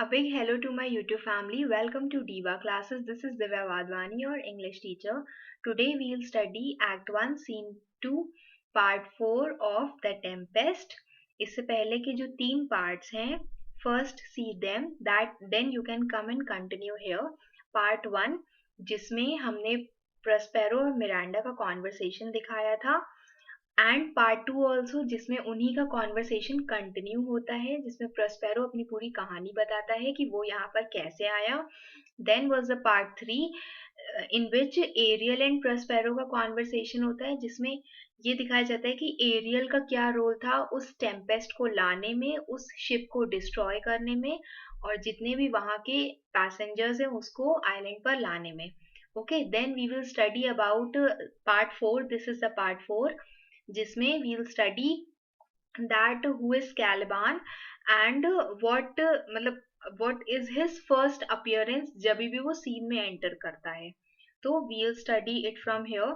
A big hello to my YouTube family. Welcome to Diva Classes. This is Divya Wadhwani, your English teacher. Today we'll study Act 1, Scene 2, Part 4 of The Tempest. इससे पहले के जो 3 parts हैं, first see them, then you can come and continue here. Part 1, जिसमें हमने प्रस्पेरो और Miranda का conversation दिखाया था. एंड पार्ट 2 ऑल्सो, जिसमें उन्हीं का कॉन्वर्सेशन कंटिन्यू होता है, जिसमें प्रस्पेरो अपनी पूरी कहानी बताता है कि वो यहाँ पर कैसे आया. Then was the part 3 in which Ariel and Prospero का कॉन्वर्सेशन होता है, जिसमें ये दिखाया जाता है कि एरियल का क्या रोल था उस टेम्पेस्ट को लाने में, उस शिप को डिस्ट्रॉय करने में, और जितने भी वहां के पैसेंजर्स हैं उसको आइलैंड पर लाने में. Okay, then we will study about part 4. This is the part 4, जिसमें we'll study that who is Caliban and what is his first appearance जब भी वो सीन में एंटर करता है. तो we'll study it from here.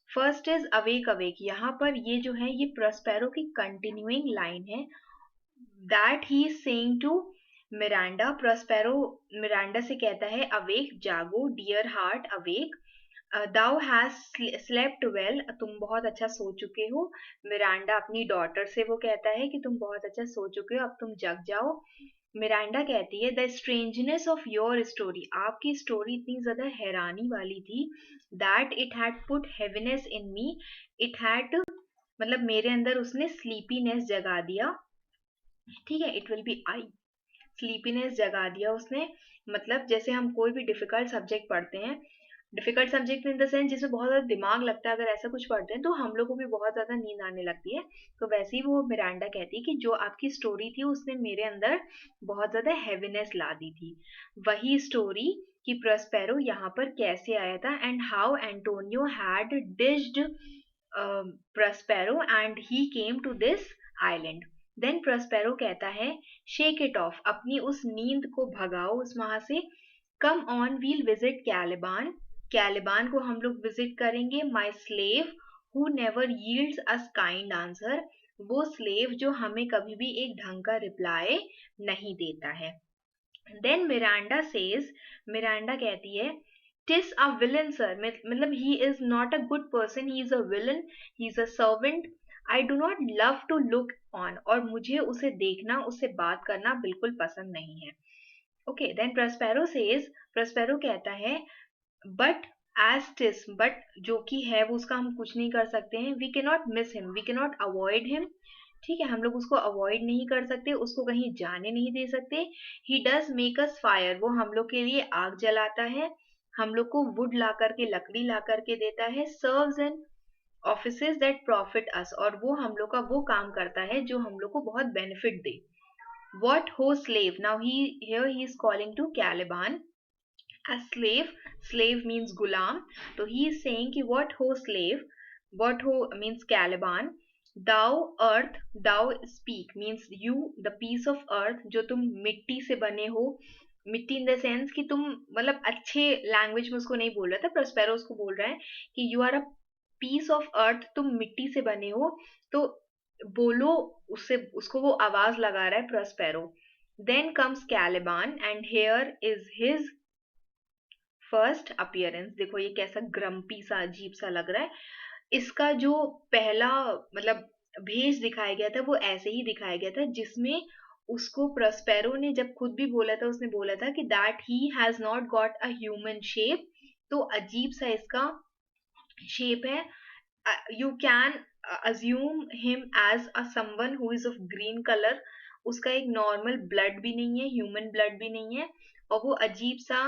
First is awake awake. यहाँ पर ये जो है ये प्रस्पेरो की कंटिन्यूइंग लाइन है that he is saying to Miranda. Prospero Miranda से कहता है अवेक, जागो, dear heart awake, thou has slept well, तुम बहुत अच्छा सो चुके हो. मिरांडा अपनी डॉटर से वो कहता है कि तुम बहुत अच्छा सो चुके हो, अब तुम जग जाओ. मिरांडा कहती है the strangeness of your story, आपकी स्टोरी इतनी ज्यादा हैरानी वाली थी, that it had put heaviness in me, it had मतलब मेरे अंदर उसने स्लीपीनेस जगा दिया. ठीक है, it will be I, sleepiness जगा दिया उसने. मतलब जैसे हम कोई भी डिफिकल्ट सब्जेक्ट पढ़ते हैं, difficult subject in the sense जिसमें बहुत ज्यादा दिमाग लगता है, अगर ऐसा कुछ पढ़ते हैं तो हम लोग को भी बहुत ज्यादा नींद आने लगती है. तो वैसे ही वो मिरांडा कहती है कि जो आपकी स्टोरी थी उसने मेरे अंदर बहुत ज्यादा हैवीनेस ला दी थी. वही स्टोरी कि प्रस्पेरो यहाँ पर कैसे आया था and how Antonio had dished Prospero and he came to this island. Then Prospero कहता है शेक इट ऑफ, अपनी उस नींद को भगाओ उस वहां से. Come on we'll visit Caliban, Caliban को हम लोग विजिट करेंगे. My slave who never yields us kind answer, वो स्लेव जो हमें कभी भी एक ढंग का रिप्लाई नहीं देता है. देन मिरांडा सेज, मिरांडा कहती है टिस अ विलन सर, मतलब he is not a good person, he is a villain, he is a servant, I do not love to look on, और मुझे उसे देखना, उससे बात करना बिल्कुल पसंद नहीं है. ओके, देन प्रस्पेरो सेज, प्रस्पेरो कहता है बट एज टिस, बट जो कि है वो उसका हम कुछ नहीं कर सकते हैं. We can not miss him, we can not avoid him. ठीक है, हम लोग उसको अवॉइड नहीं कर सकते, उसको कहीं जाने नहीं दे सकते. He does make us fire, वो हम लोग के लिए आग जलाता है, हम लोग को वुड ला करके, लकड़ी ला करके देता है. Serves and offices that profit us, और वो हम लोग का वो काम करता है जो हम लोग को बहुत benefit they. What ho slave, now here he is calling to Caliban as slave. Slave means gulam, so he is saying कि what ho slave, what ho means Caliban, thou earth, thou speak means you, the piece of earth, जो तुम मिट्टी से बने हो. मिट्टी in the sense कि तुम, मतलब अच्छे लैंग्वेज में उसको नहीं बोल रहा था, प्रस्पेरो उसको बोल रहा है कि you are a piece of earth, तुम मिट्टी से बने हो. तो बोलो उससे, उसको वो आवाज लगा रहा है Prospero. Then comes Caliban and here is his first appearance. देखो ये कैसा ग्रम्पी सा, अजीब सा लग रहा है. इसका जो पहला मतलब भेष दिखाया गया था वो ऐसे ही दिखाया गया था, जिसमें उसको प्रस्पेरो ने जब खुद भी बोला था, उसने बोला था कि that he has not got a human shape. तो अजीब सा इसका शेप है. You can assume him as a someone who is of green color. उसका एक नॉर्मल ब्लड भी नहीं है, ह्यूमन ब्लड भी नहीं है, और वो अजीब सा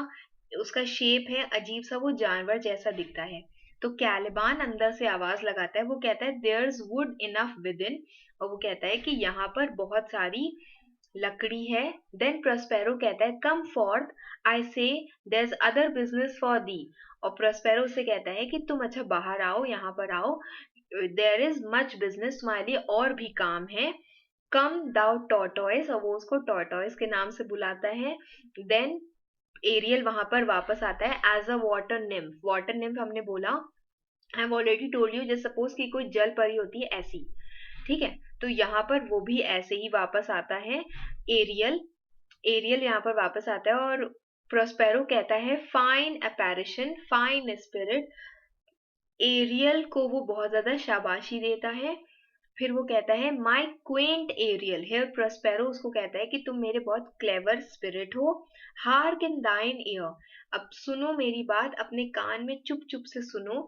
उसका शेप है, अजीब सा वो जानवर जैसा दिखता है. तो कैलिबान अंदर से आवाज लगाता है, वो कहता है there's wood enough within, और वो कहता है कि यहाँ पर बहुत सारी लकड़ी है. देन प्रस्पेरो कहता है कम forth, I say there other business for thee, और प्रस्पेरो से कहता है कि तुम अच्छा बाहर आओ, यहाँ पर आओ, देयर इज मच बिजनेस, तुम्हारे लिए और भी काम है. कम दाउ टॉर्टोइस, और वो उसको टॉर्टोइस के नाम से बुलाता है. देन एरियल वहां पर वापस आता है as a water nymph. Water nymph हमने बोला, I have already told you, just suppose कि कोई जल परी होती है ऐसी. ठीक है, तो यहाँ पर वो भी ऐसे ही वापस आता है एरियल. एरियल यहाँ पर वापस आता है और प्रोस्पेरो कहता है फाइन अपैरिशन, फाइन स्पिरिट। एरियल को वो बहुत ज्यादा शाबाशी देता है। फिर वो कहता है माई क्वेंट एरियल, हेयर प्रोस्पेरो उसको कहता है कि तुम मेरे बहुत क्लेवर स्पिरिट हो। हार्क इन दाइन ईयर, अब सुनो मेरी बात, अपने कान में चुप चुप से सुनो।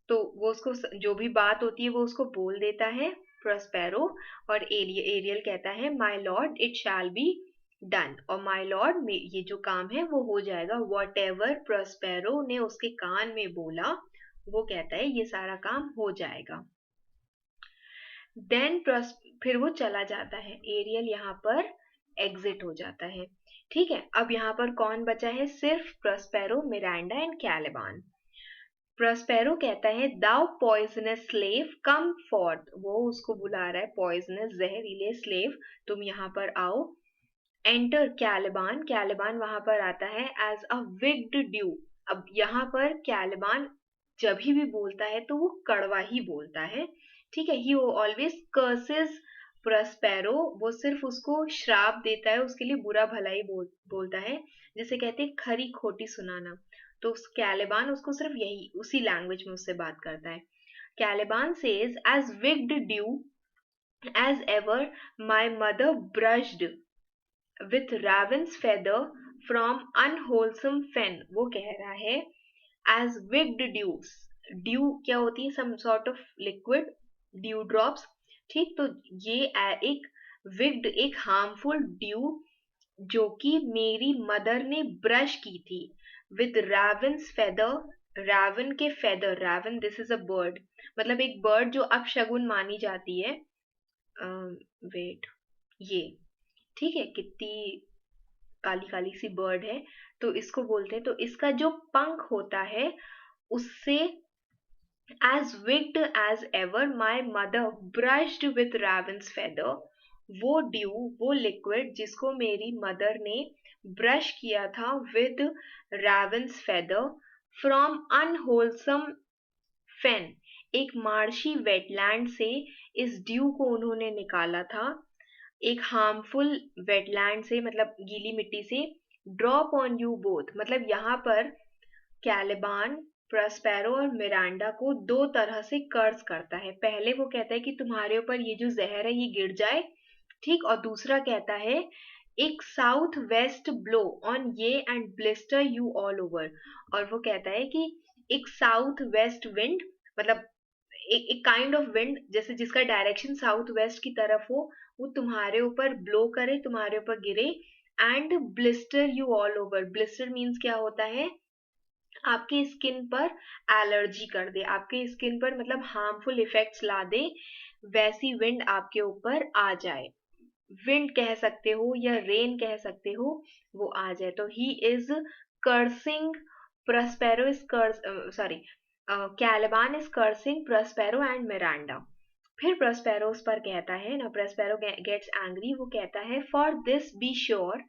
तो वो उसको जो भी बात होती है वो उसको बोल देता है प्रोस्पेरो। और एरियल कहता है my lord it shall be done, और माई लॉर्ड ये जो काम है वो हो जाएगा। वॉट एवर प्रोस्पेरो ने उसके कान में बोला वो कहता है ये सारा काम हो जाएगा। देन फिर वो चला जाता है, एरियल यहाँ पर एग्जिट हो जाता है। ठीक है, अब यहाँ पर कौन बचा है? सिर्फ प्रोस्पेरो, मिरांडा एंड कैलिबान। प्रोस्पेरो कहता है दाउ पॉइजनस स्लेव कम फॉर्थ, वो उसको बुला रहा है पॉइजनस जहरीले स्लेव, तुम यहाँ पर आओ। एंटर कैलिबान, कैलिबान वहां पर आता है एज अ विग्ड ड्यू। अब यहाँ पर कैलिबान जब भी बोलता है तो वो कड़वा ही बोलता है। ठीक है, ही ऑलवेज कर्सेस प्रोस्पेरो, वो सिर्फ उसको श्राप देता है, उसके लिए बुरा भला ही बोलता है, जिसे कहते हैं खरी खोटी सुनाना। तो कैलिबान उसको सिर्फ यही उसी लैंग्वेज में उससे बात करता है। Caliban says as wicked dew as ever my mother brushed with raven's feather from unwholesome fen, वो कह रहा है as wicked dews, ड्यू क्या होती है? some sort of liquid, due drops. ठीक, तो ये एक विक्ड, एक हार्मफुल ड्यू जो कि मेरी मदर ने ब्रश की थी विद raven's feather, raven के feather, raven this is a bird, मतलब एक बर्ड जो अपशगुन मानी जाती है। वेट, ये ठीक है, कितनी काली काली सी बर्ड है, तो इसको बोलते हैं। तो इसका जो पंख होता है उससे as wicked as ever my mother brushed with raven's feather, वो ड्यू, वो लिक्विड जिसको मेरी मदर ने ब्रश किया था with raven's feather from unwholesome फेन, एक मार्शी वेटलैंड से इस ड्यू को उन्होंने निकाला था, एक हार्मफुल वेटलैंड से, मतलब गीली मिट्टी से। ड्रॉप ऑन यू बोथ, मतलब यहाँ पर कैलिबान प्रोस्पेरो और मिरांडा को दो तरह से कर्ज करता है। पहले वो कहता है कि तुम्हारे ऊपर ये जो जहर है ये गिर जाए, ठीक, और दूसरा कहता है एक साउथ वेस्ट ब्लो ऑन ये and blister you all over, और वो कहता है कि एक साउथ वेस्ट विंड, मतलब एक काइंड ऑफ विंड जैसे जिसका डायरेक्शन साउथ वेस्ट की तरफ हो, वो तुम्हारे ऊपर ब्लो करे, तुम्हारे ऊपर गिरे, and blister you all over. Blister means क्या होता है? आपके स्किन पर एलर्जी कर दे, आपके स्किन पर मतलब हार्मफुल इफेक्ट्स ला दे, वैसी विंड आपके ऊपर आ जाए। विंड कह सकते हो या रेन कह सकते हो, वो आ जाए। तो he is cursing Prospero, is curse, sorry, Caliban is cursing Prospero and Miranda. फिर प्रोस्पेरो उस पर कहता है ना, प्रोस्पेरो गेट्स एंग्री, वो कहता है फॉर दिस बी श्योर,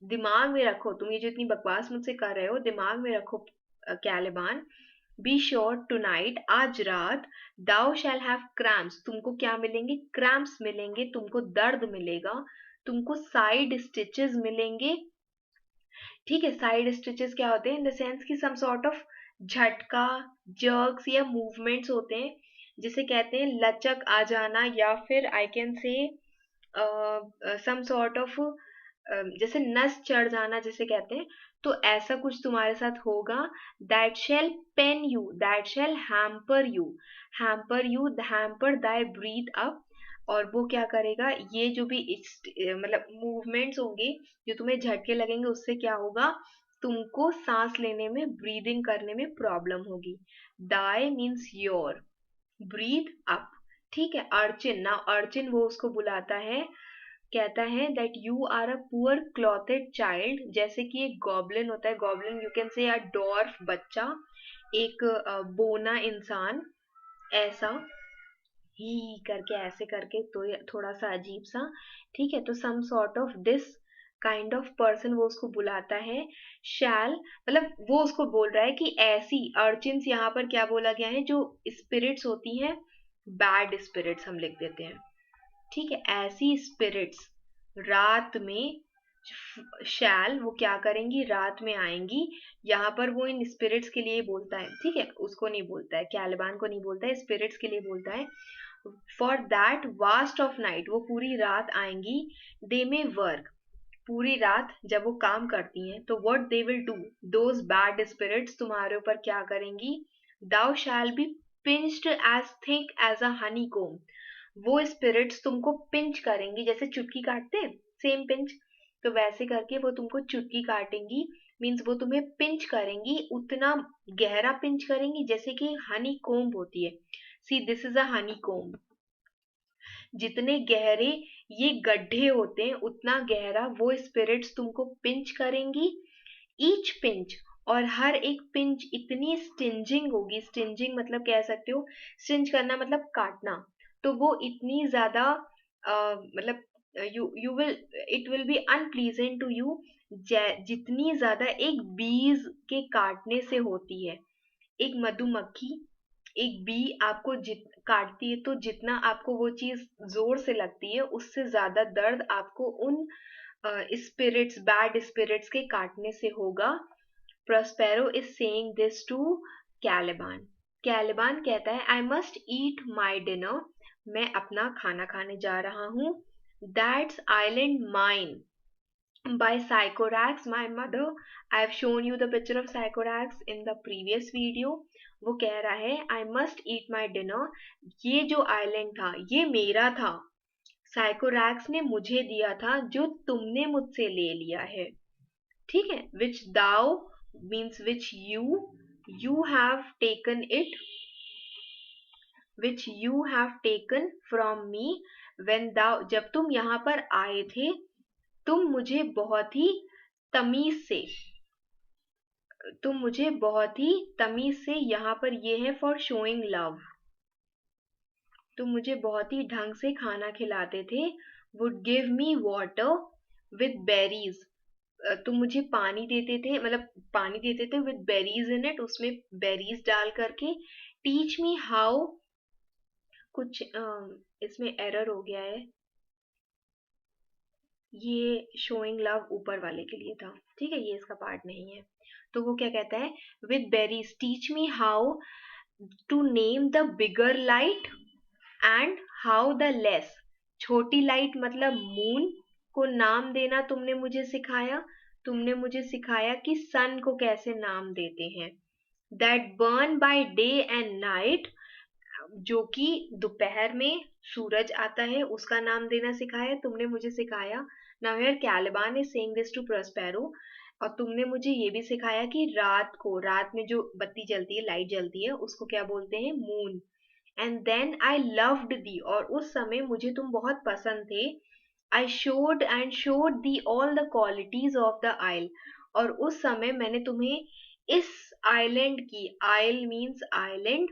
दिमाग में रखो, तुम ये जो इतनी बकवास मुझसे कर रहे हो दिमाग में रखो कैलिबान, बी श्योर टुनाइट, आज रात, दाउ शैल हैव क्रैम्प्स, तुमको क्या मिलेंगे? क्रैम्प्स मिलेंगे, तुमको दर्द मिलेगा, तुमको साइड स्टिचेस मिलेंगे। ठीक है, साइड स्टिचेस क्या होते हैं? इन द सेंस कि सम सॉर्ट ऑफ झटका, जर्क्स या मूवमेंट्स होते हैं, जिसे कहते हैं लचक आ जाना, या फिर आई कैन से सम सॉर्ट ऑफ जैसे नस चढ़ जाना जिसे कहते हैं, तो ऐसा कुछ तुम्हारे साथ होगा। That shall pain you, that shall hamper you, hamper you, hamper thy breath up, और वो क्या करेगा? ये जो भी मतलब मूवमेंट्स होंगे जो तुम्हें झटके लगेंगे, उससे क्या होगा? तुमको सांस लेने में, ब्रीदिंग करने में प्रॉब्लम होगी। दाई मीन्स योर, ब्रीथ अप। ठीक है, अर्चिन, ना अर्चिन वो उसको बुलाता है, कहता है that you are a poor clothed child, जैसे कि एक गॉब्लिन होता है, goblin you can say a dwarf बच्चा, एक बोना इंसान, ऐसा ही करके, ऐसे करके, तो थोड़ा सा अजीब सा। ठीक है, तो some sort of this kind of person वो उसको बुलाता है। शैल, मतलब वो उसको बोल रहा है कि ऐसी अर्चिन्स, यहाँ पर क्या बोला गया है? जो स्पिरिट्स होती हैं, बैड स्पिरिट्स हम लिख देते हैं। ठीक है, ऐसी स्पिरिट्स रात में शैल, वो क्या करेंगी, रात में आएंगी। यहाँ पर वो इन स्पिरिट्स के लिए बोलता है, ठीक है, उसको नहीं बोलता है, कैलिबान को नहीं बोलता है, स्पिरिट्स के लिए बोलता है। For that vast of night, वो पूरी रात आएंगी। दे मे वर्क, पूरी रात जब वो काम करती हैं, तो what they will do, those bad spirits तुम्हारे ऊपर क्या करेंगी, thou shalt be pinched as thick as a honeycomb, वो स्पिरिट्स तुमको पिंच करेंगी, जैसे चुटकी काटते हैं सेम पिंच, तो वैसे करके वो तुमको चुटकी काटेंगी। मीन्स वो तुम्हें पिंच करेंगी, उतना गहरा पिंच करेंगी जैसे कि हनी कोम्ब होती है। See this is a Honey comb, जितने गहरे ये गड्ढे होते हैं उतना गहरा वो स्पिरिट्स तुमको पिंच करेंगी। ईच पिंच, और हर एक पिंच इतनी स्टिंजिंग होगी, स्टिंजिंग मतलब कह सकते हो, स्टिंज करना मतलब काटना, तो वो इतनी ज्यादा मतलब you will, it will be unpleasant to you, जितनी ज्यादा एक बीज के काटने से होती है। एक मधुमक्खी, एक बी आपको जित काटती है, तो जितना आपको वो चीज जोर से लगती है, उससे ज्यादा दर्द आपको उन स्पिरिट्स, बैड स्पिरिट्स के काटने से होगा। Prospero is saying this to Caliban. Caliban कहता है I must eat my dinner, मैं अपना खाना खाने जा रहा हूँ। That's island mine by Sycorax, my mother. I have shown you the picture of Sycorax in the previous video. वो कह रहा है I must eat my dinner. ये जो आइलैंड था ये मेरा था, साइकोरैक्स ने मुझे दिया था, जो तुमने मुझसे ले लिया है, ठीक है। Which thou means which you have taken it, which you have taken from me when thou, जब तुम यहाँ पर आए थे, तुम मुझे बहुत ही तमीज से, तुम मुझे बहुत ही तमीज से, यहाँ पर ये है फॉर शोइंग लव, तुम मुझे बहुत ही ढंग से खाना खिलाते थे। Would give me water with berries, तुम मुझे पानी देते थे, मतलब पानी देते थे विद बेरीज इन इट, उसमें बेरीज डाल करके। टीच मी हाउ, कुछ इसमें एरर हो गया है, ये शोइंग लव ऊपर वाले के लिए था, ठीक है, ये इसका पार्ट नहीं है। तो वो क्या कहता है, with berries teach me how to name the bigger light and how the less, छोटी लाइट मतलब मून को नाम देना तुमने मुझे सिखाया, तुमने मुझे सिखाया कि सन को कैसे नाम देते हैं। That burn by day and night, जो कि दोपहर में सूरज आता है उसका नाम देना सिखाया, तुमने मुझे सिखाया। Now here Caliban is saying this to Prospero, और तुमने मुझे ये भी सिखाया कि रात को, रात में जो बत्ती जलती है, लाइट जलती है, उसको क्या बोलते हैं, moon. And then I loved thee, और उस समय मुझे तुम बहुत पसंद थे। I showed thee all the qualities of the isle, और उस समय मैंने तुम्हें इस आइलैंड की, आइल मीन्स आइलैंड,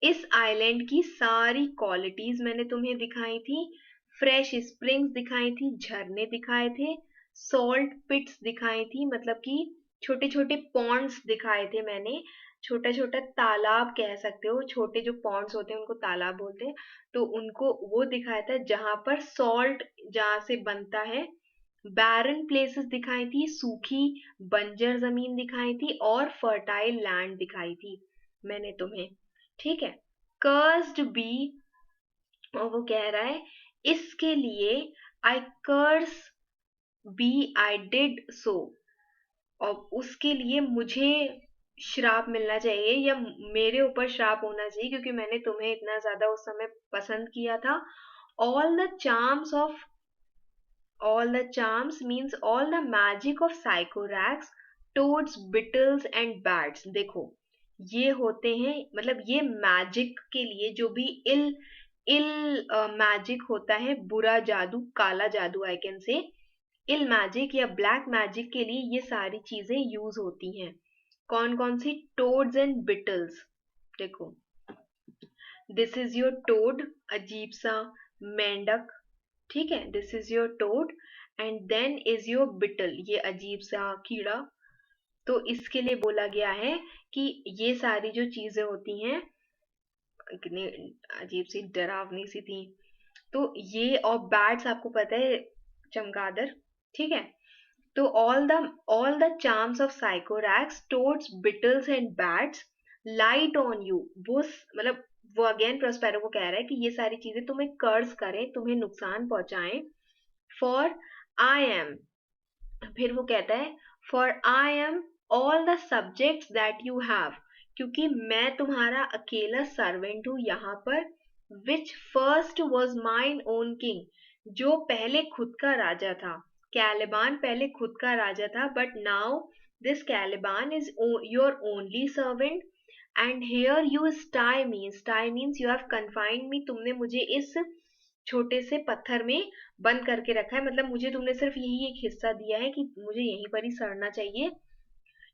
इस आइलैंड की सारी क्वालिटीज मैंने तुम्हें दिखाई थी। फ्रेश स्प्रिंग्स दिखाई थी, झरने दिखाए थे, सॉल्ट पिट्स दिखाई थी, मतलब कि छोटे छोटे पॉन्ड्स दिखाए थे मैंने, छोटा छोटा तालाब कह सकते हो, छोटे जो पॉन्ड्स होते हैं उनको तालाब बोलते हैं, तो उनको वो दिखाया था जहां पर सॉल्ट जहां से बनता है। बैरन प्लेसेस दिखाई थी, सूखी बंजर जमीन दिखाई थी, और फर्टाइल लैंड दिखाई थी मैंने तुम्हें, ठीक है। कर्स्ड बी, और वो कह रहा है इसके लिए आई कर्स बी आई डिड सो, और उसके लिए मुझे श्राप मिलना चाहिए, या मेरे ऊपर श्राप होना चाहिए, क्योंकि मैंने तुम्हें इतना ज्यादा उस समय पसंद किया था। All the charms of, all the charms means all the magic of Sycorax toads, beetles and bats। देखो ये होते हैं, मतलब ये मैजिक के लिए जो भी इल इल मैजिक होता है, बुरा जादू, काला जादू, I can say ill magic या ब्लैक मैजिक के लिए ये सारी चीजें यूज होती हैं। कौन कौन सी, टोड्स एंड बिटल्स, देखो दिस इज योर टोड, अजीब सा मेंढक, ठीक है, this is your toad, and then is your beetle, ये अजीब सा कीड़ा। तो इसके लिए बोला गया है कि ये सारी जो चीजें होती हैं, कितनी अजीब सी डरावनी सी थी, तो ये, और बैट्स आपको पता है चमगादड़, ठीक है, तो all the charms of Sycorax toads beetles and bats light on you, मतलब वो अगेन प्रोस्पेरो को कह रहा है कि ये सारी चीजें तुम्हें कर्ज करें, तुम्हें नुकसान पहुंचाएं। फॉर आई एम, फिर वो कहता है for I am all the subjects that you have, क्योंकि मैं तुम्हारा अकेला सर्वेंट हूं यहाँ पर। Which first was mine own king, जो पहले खुद का राजा था। कैलिबान पहले खुद का राजा था, but now this Caliban is your only servant. And here you sty means you have confined me, तुमने मुझे इस छोटे से पत्थर में बंद करके रखा है, मतलब मुझे तुमने सिर्फ यही एक हिस्सा दिया है कि मुझे यहीं पर ही सड़ना चाहिए।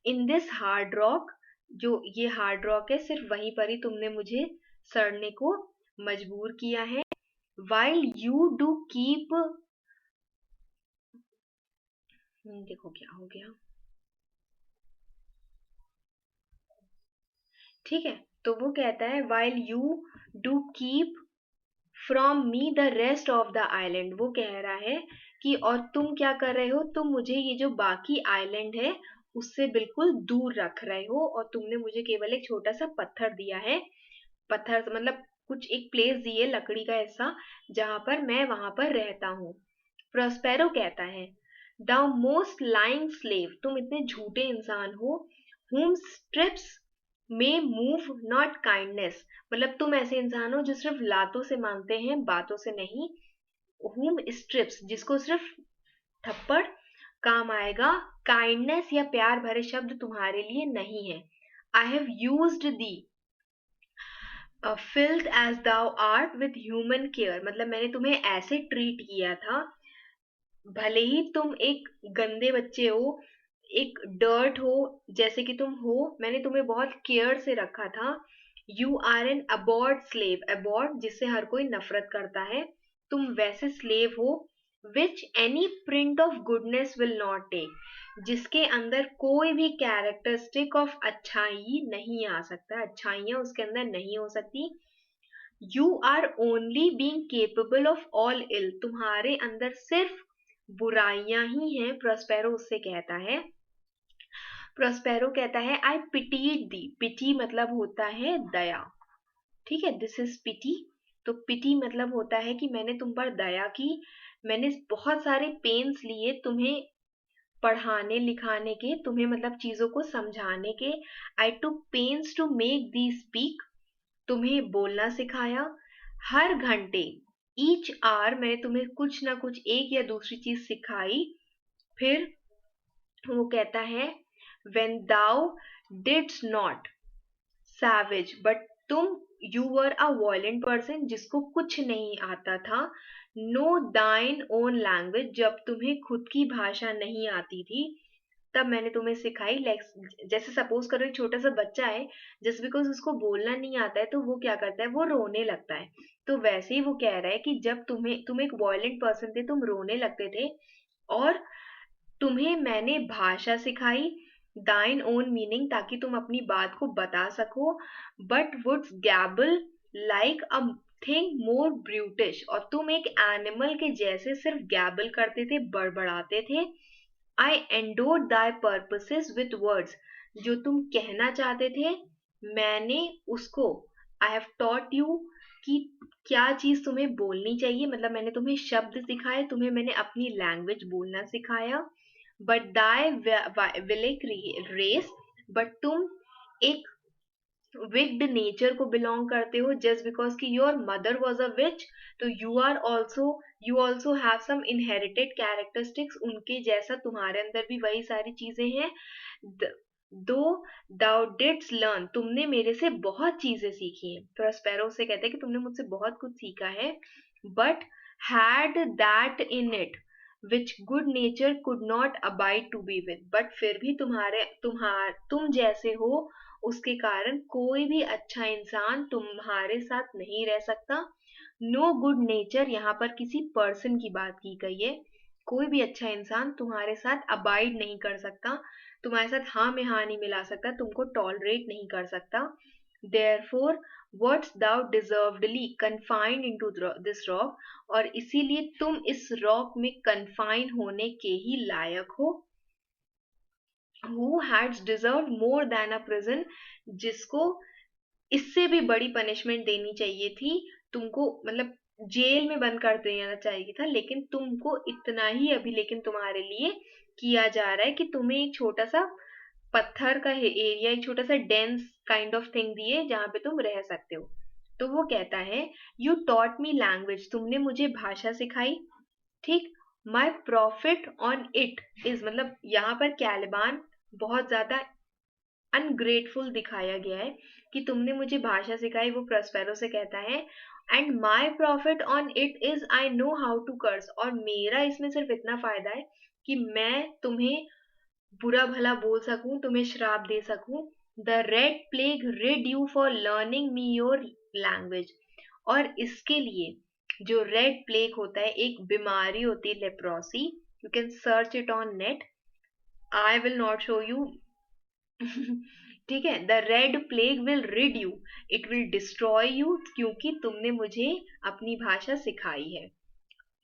इन दिस हार्ड रॉक, जो ये हार्ड रॉक है सिर्फ वहीं पर ही तुमने मुझे सड़ने को मजबूर किया है। वाइल यू डू कीप, देखो क्या हो गया, ठीक है, तो वो कहता है while you do keep from me the rest of the island, वो कह रहा है कि और तुम क्या कर रहे हो, तुम मुझे ये जो बाकी आइलैंड है उससे बिल्कुल दूर रख रहे हो, और तुमने मुझे केवल एक छोटा सा पत्थर दिया है, पत्थर मतलब कुछ एक प्लेस दी है, लकड़ी का हिस्सा, जहां पर मैं वहां पर रहता हूँ। प्रोस्पेरो कहता है द मोस्ट लाइंग स्लेव, तुम इतने झूठे इंसान हो। whom strips may move not kindness, मतलब तुम ऐसे इंसान हो जो सिर्फ लातों से मांगते हैं, बातों से नहीं। whom strips, जिसको सिर्फ थप्पड़ काम आएगा, काइंडनेस या प्यार भरे शब्द तुम्हारे लिए नहीं है। I have used thee filth as thou art with human care, मतलब मैंने तुम्हें ऐसे ट्रीट किया था, भले ही तुम एक गंदे बच्चे हो, एक डर्ट हो जैसे कि तुम हो, मैंने तुम्हें बहुत केयर से रखा था। यू आर एन अबॉर्ड स्लेव, अबॉर्ड जिससे हर कोई नफरत करता है, तुम वैसे स्लेव हो। Which any print of goodness will not take, जिसके अंदर कोई भी कैरेक्टरिस्टिक ऑफ अच्छाई नहीं आ सकता, अच्छाइयां उसके अंदर नहीं हो सकती। You are only being capable of all ill, तुम्हारे अंदर सिर्फ बुराइयां ही हैं, प्रोस्पेरो उससे कहता है। प्रोस्पेरो कहता है आई पिटीड दी, पिटी मतलब होता है दया, ठीक है, दिस इज पिटी। तो पिटी मतलब होता है कि मैंने तुम पर दया की, मैंने बहुत सारे पेन्स लिए तुम्हें पढ़ाने लिखाने के, तुम्हें मतलब चीजों को समझाने के। I took pains to make thee speak, तुम्हें बोलना सिखाया। हर घंटे, ईच आवर, मैंने तुम्हें कुछ ना कुछ एक या दूसरी चीज सिखाई। फिर वो कहता है when thou didst not savage, but तुम you were a violent person, जिसको कुछ नहीं आता था। no thine own language, जब तुम्हें खुद की भाषा नहीं आती थी, तब मैंने तुम्हें सिखाई। जैसे सपोज करो एक छोटा सा बच्चा है, जस्ट बिकॉज उसको बोलना नहीं आता है तो वो क्या करता है, वो रोने लगता है। तो वैसे ही वो कह रहा है कि जब तुम एक वॉयलेंट पर्सन थे, तुम रोने लगते थे, और तुम्हें मैंने भाषा सिखाई, दाइन ओन मीनिंग, ताकि तुम अपनी बात को बता सको। But wouldst gabble like a thing more brutish, और तुम एक एनिमल के जैसे सिर्फ गैबल करते थे, बड़बड़ाते थे। I endowed thy purposes with words, जो तुम कहना चाहते थे मैंने उसको, आई हैव टॉट यू, कि क्या चीज तुम्हें बोलनी चाहिए, मतलब मैंने तुम्हें शब्द सिखाए, तुम्हें मैंने अपनी लैंग्वेज बोलना सिखाया। But thy vile race, but तुम एक विक्ड नेचर को बिलोंग करते हो, जस्ट बिकॉज कि your mother was a witch, तो you also have some inherited characteristics, उनके जैसा तुम्हारे अंदर भी वही सारी चीजें हैं। दो दाउ डिड्स लर्न, तुमने मेरे से बहुत चीजें सीखी हैं, प्रोस्पेरो से कहते हैं कि तुमने मुझसे बहुत कुछ सीखा है। But had that in it which good nature could not abide to be with, but फिर भी तुम जैसे हो, उसके कारण कोई भी अच्छा इंसान तुम्हारे साथ नहीं रह सकता। नो गुड नेचर, यहाँ पर किसी पर्सन की बात की गई है, कोई भी अच्छा इंसान तुम्हारे साथ अबाइड नहीं कर सकता, तुम्हारे साथ हाँ में हाँ नहीं मिला सकता, तुमको टॉलरेट नहीं कर सकता। Therefore what's thou deservedly confined into this rock, और इसीलिए तुम इस रॉक में कन्फाइन होने के ही लायक हो. Who had deserved more than a prison, जिसको इससे भी बड़ी पनिशमेंट देनी चाहिए थी, तुमको मतलब जेल में बंद कर देना चाहिए था, लेकिन तुमको इतना ही अभी लेकिन तुम्हारे लिए किया जा रहा है कि तुम्हें एक छोटा सा पत्थर का एरिया, एक छोटा सा डेंस काइंड ऑफ थिंग दिए जहां पे तुम रह सकते हो. तो वो कहता है यू टॉट मी लैंग्वेज, तुमने मुझे भाषा सिखाई. ठीक. माई प्रॉफिट ऑन इट इज, मतलब यहाँ पर कैलिबान बहुत ज्यादा अनग्रेटफुल दिखाया गया है कि तुमने मुझे भाषा सिखाई. वो प्रॉस्पेरो से कहता है and my profit on it is I know how to curse, और मेरा इसमें सिर्फ इतना फायदा है कि मैं तुम्हें बुरा भला बोल सकूं, तुम्हें श्राप दे सकूं. The red plague rid you for learning me your language, और इसके लिए जो रेड प्लेग होता है एक बीमारी होती है, leprosy. You can search it on net, I will not show you. ठीक है. The red plague will rid you, it will destroy you, क्योंकि तुमने मुझे अपनी भाषा सिखाई है.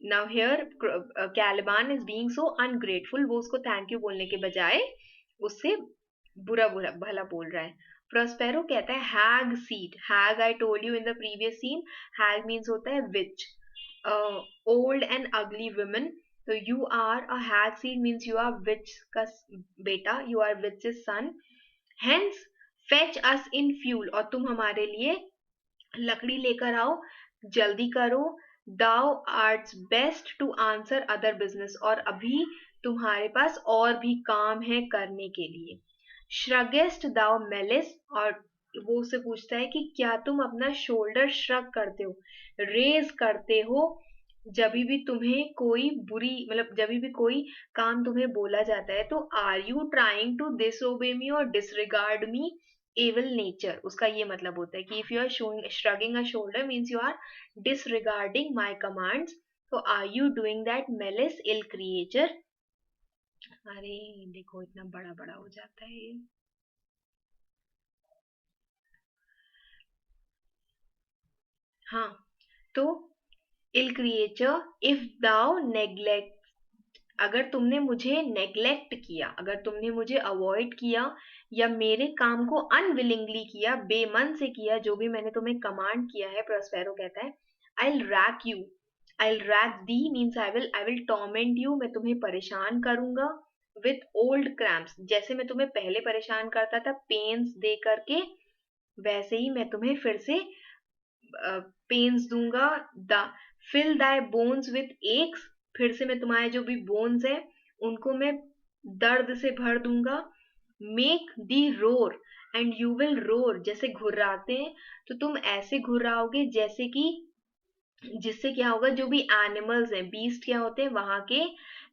Now here Caliban is being so ungrateful, वो उसको थैंक यू बोलने के बजाय उससे बुरा बुरा भला बोल रहा है. प्रोस्पेरो कहता है hag seed. Hag I told you in the previous scene, hag means होता है witch, old and ugly women. तो you are a hag seed means you are witch का बेटा, you are witch son. Hence, fetch us in fuel, और तुम हमारे लिए लकड़ी लेकर आओ, जल्दी करो. Thou art best to answer other business, और अभी तुम्हारे पास और भी काम है करने के लिए. Shruggest thou malice, और वो उससे पूछता है कि क्या तुम अपना शोल्डर श्रग करते हो, रेज करते हो, जब भी तुम्हें कोई बुरी मतलब जब भी कोई काम तुम्हें बोला जाता है. तो are you trying to disobey me और डिसरिगार्ड मी एविल नेचर, उसका ये मतलब होता है कि if you are showing shrugging a shoulder means you are disregarding my commands. तो are you doing that malice ill creature. अरे देखो इतना बड़ा बड़ा हो जाता है ये. हाँ. तो इल क्रिएचर इफ दाउ नेग्लेक्ट, अगर तुमने मुझे नेग्लेक्ट किया, अगर तुमने मुझे अवॉइड किया या मेरे काम को अनविलिंगली किया, बेमन से किया, जो भी मैंने तुम्हें कमांड किया है. प्रोस्पेरो कहता है I will rack you, I will rack the means I will torment you, मैं तुम्हें परेशान करूंगा. विथ ओल्ड क्रैम्प्स, जैसे मैं तुम्हें पहले परेशान करता था पेन्स दे करके, वैसे ही मैं तुम्हें फिर से पेन्स दूंगा. The fill thy bones with aches, फिर से मैं तुम्हारे जो भी बोन्स है उनको मैं दर्द से भर दूंगा. Make the roar and you will roar, जैसे घुर्राते हैं तो तुम ऐसे घुर्राओगे जैसे कि, जिससे क्या होगा, जो भी एनिमल्स हैं, बीस्ट क्या होते हैं वहां के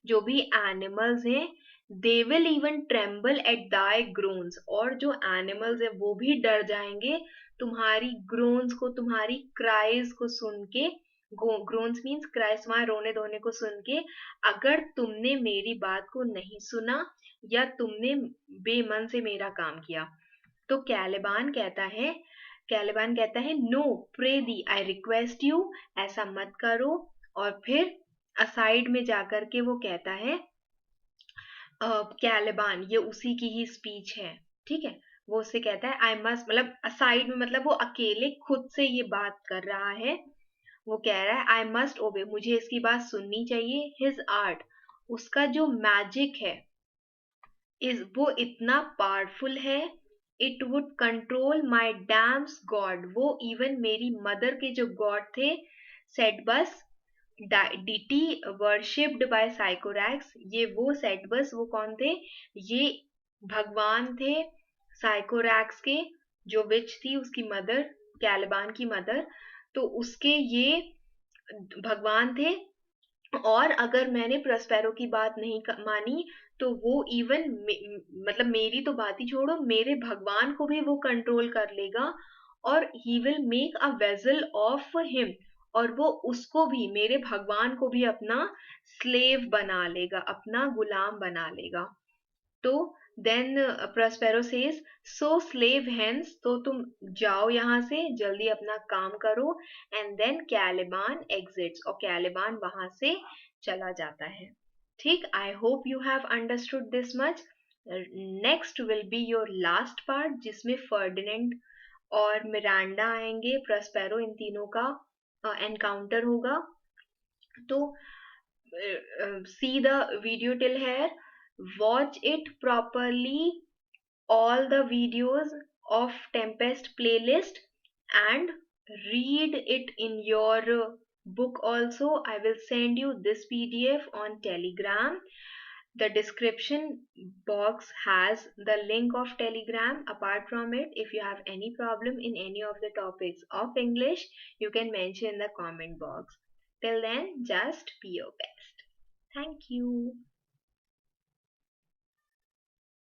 जो भी एनिमल्स हैं, they will even tremble at thy groans, और जो एनिमल्स हैं वो भी डर जाएंगे तुम्हारी ग्रोन्स को, तुम्हारी क्राइज को सुन के. ग्रोन्स मीन्स क्राइज, तुम्हारे रोने धोने को सुन के, अगर तुमने मेरी बात को नहीं सुना या तुमने बेमन से मेरा काम किया. तो कैलिबान कहता है no pray thee I request you, ऐसा मत करो. और फिर असाइड में जाकर के वो कहता है कैलिबान, ये उसी की ही स्पीच है. ठीक है. वो उससे कहता है आई मस्ट, मतलब असाइड में मतलब वो अकेले खुद से ये बात कर रहा है. वो कह रहा है आई मस्ट ओबे, मुझे इसकी बात सुननी चाहिए. हिज आर्ट, उसका जो मैजिक है, इज वो इतना पावरफुल है. It would control my dams God, वो इवन मेरी मदर के जो गॉड थे, सेटबस डिटी वर्शिप्ड बाय साइकोरैक्स, ये वो सेटबस वो कौन थे, ये भगवान थे साइकोरैक्स के, जो विच थी उसकी मदर, कैलिबान की मदर. तो उसके ये भगवान थे. और अगर मैंने प्रस्पेरो की बात नहीं मानी तो वो इवन मतलब मेरी तो बात ही छोड़ो, मेरे भगवान को भी वो कंट्रोल कर लेगा. और he will make a vessel of him, और वो उसको भी, मेरे भगवान को भी अपना स्लेव बना लेगा, अपना गुलाम बना लेगा. तो then Prospero says so slave hence, तो तुम जाओ यहाँ से, जल्दी अपना काम करो. एंड देन कैलिबान एग्जिट्स, और कैलिबान वहां से चला जाता है. ठीक, I hope you have understood this much. Next will be your last part, जिसमें फर्डिनेंड और मिरांडा आएंगे, प्रस्पेरो, इन तीनों का एनकाउंटर होगा. तो see the video till here, watch it properly, all the videos of Tempest playlist, and read it in your book also. I will send you this PDF on Telegram. The description box has the link of Telegram. Apart from it, if you have any problem in any of the topics of English, you can mention in the comment box. Till then, just be your best. Thank you.